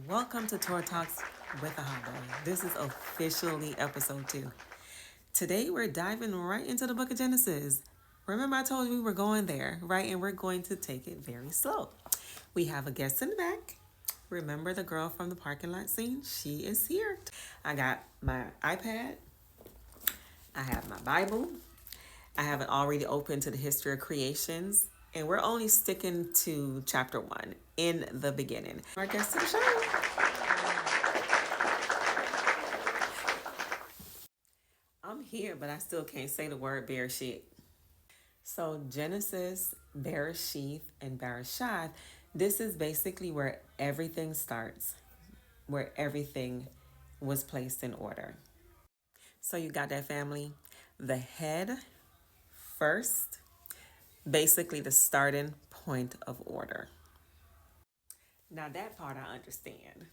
Welcome to Torah Talks with Ahavah. This is officially episode 2. Today we're diving right into the book of Genesis. Remember I told you we were going there, right? And we're going to take it very slow. We have a guest in the back. Remember the girl from the parking lot scene? She is here. I got my iPad. I have my Bible. I have it already open to the history of creations. And we're only sticking to chapter 1, in the beginning. Our guest to the show. I'm here, but I still can't say the word Bereshit. So Genesis, Bereshith, and Bereshith, this is basically where everything starts, where everything was placed in order. So you got that, family? The head first, basically the starting point of order. Now that part I understand.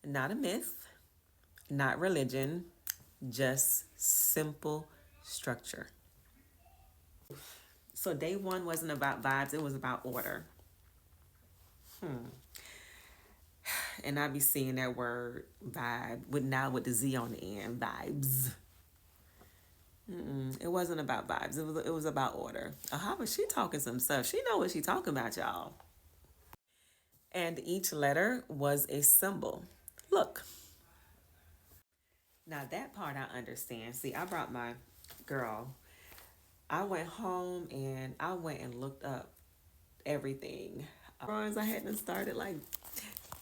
Not a myth, not religion, just simple structure. So day 1 wasn't about vibes, it was about order. And I be seeing that word vibe with the Z on the end, vibes. It wasn't about vibes. It was about order. Ahavah, she talking some stuff. She know what she talking about, y'all. And each letter was a symbol. Look. Now that part I understand. See, I brought my girl. I went home and I went and looked up everything. I hadn't started like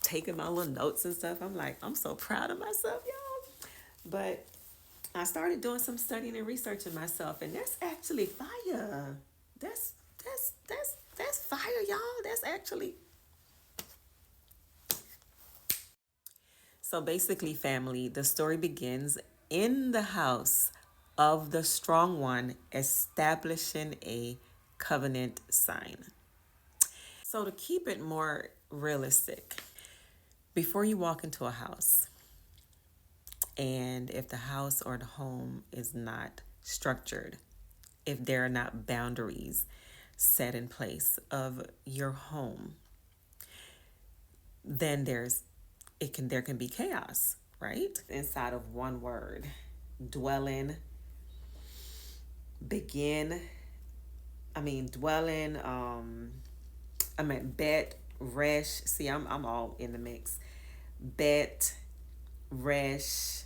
taking my little notes and stuff. I'm like, I'm so proud of myself, y'all. But I started doing some studying and researching myself, and that's actually fire. That's fire, y'all. That's actually. So basically, family, the story begins in the house of the strong one establishing a covenant sign. So to keep it more realistic, before you walk into a house, and if the house or the home is not structured, if there are not boundaries set in place of your home, then there can be chaos, right? Inside of one word, dwelling, bet, resh. See, I'm all in the mix. Bet, resh,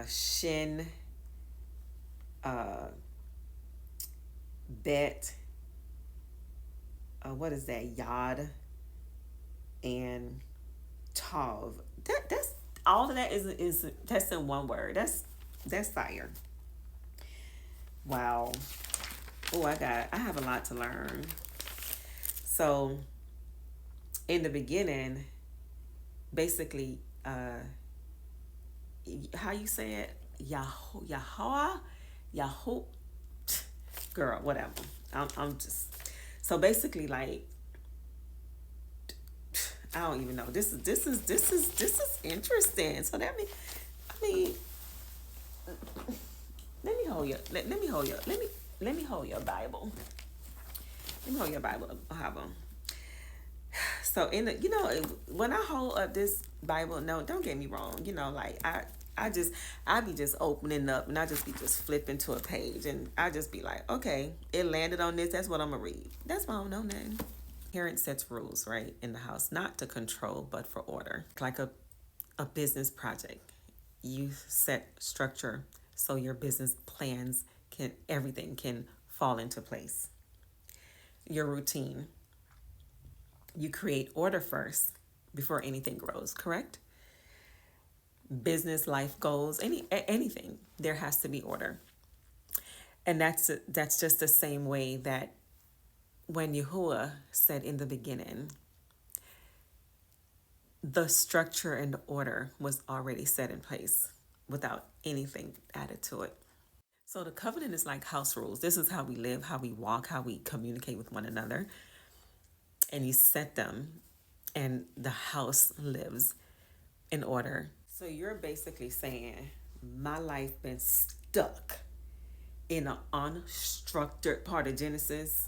shin, bet, what is that? Yad and tav. That's all of that is that's in one word. That's fire. Wow. Oh, I have a lot to learn. So in the beginning, basically, how you say it? Yahuah, girl, whatever. I'm just so basically like I don't even know. This is interesting. So that means let me hold your let me hold your let me hold your Bible. Let me hold your Bible. So when I hold up this Bible, no, don't get me wrong. Like I be just opening up and I just be just flipping to a page and I just be like, okay, it landed on this. That's what I'm gonna read. That's why I don't know nothing. Parent sets rules, right, in the house, not to control, but for order. Like a business project, you set structure so your business plans everything can fall into place. Your routine, you create order first before anything grows, correct? Business, life goals, anything, there has to be order. And that's just the same way that when Yahuah said in the beginning, the structure and order was already set in place without anything added to it. So the covenant is like house rules. This is how we live, how we walk, how we communicate with one another. And you set them and the house lives in order. So you're basically saying my life been stuck in an unstructured part of Genesis.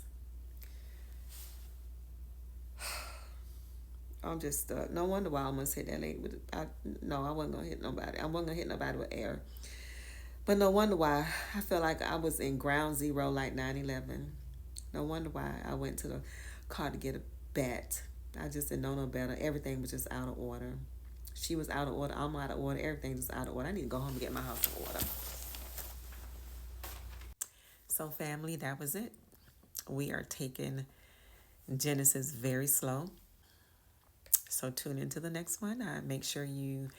I'm just stuck. No wonder why I almost hit that lady with. No, I wasn't gonna hit nobody. I wasn't gonna hit nobody with air. But no wonder why I felt like I was in ground zero like 9/11. No wonder why I went to the car to get a bat. I just didn't know no better. Everything was just out of order. She was out of order. I'm out of order. Everything just out of order. I need to go home and get my house in order. So, family, that was it. We are taking Genesis very slow. So, tune into the next one. Make sure you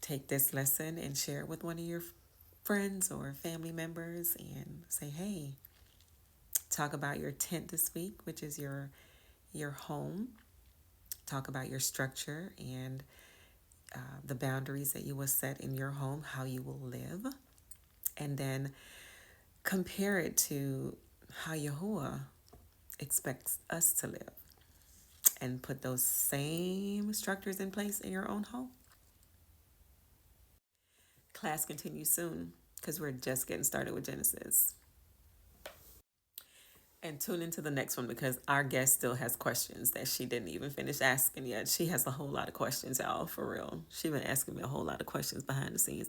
take this lesson and share it with one of your friends or family members and say, hey, talk about your tent this week, which is your home. Talk about your structure and the boundaries that you will set in your home, how you will live. And then compare it to how Yahuah expects us to live. And put those same structures in place in your own home. Class continues soon because we're just getting started with Genesis. And tune into the next one because our guest still has questions that she didn't even finish asking yet. She has a whole lot of questions, y'all, for real. She's been asking me a whole lot of questions behind the scenes.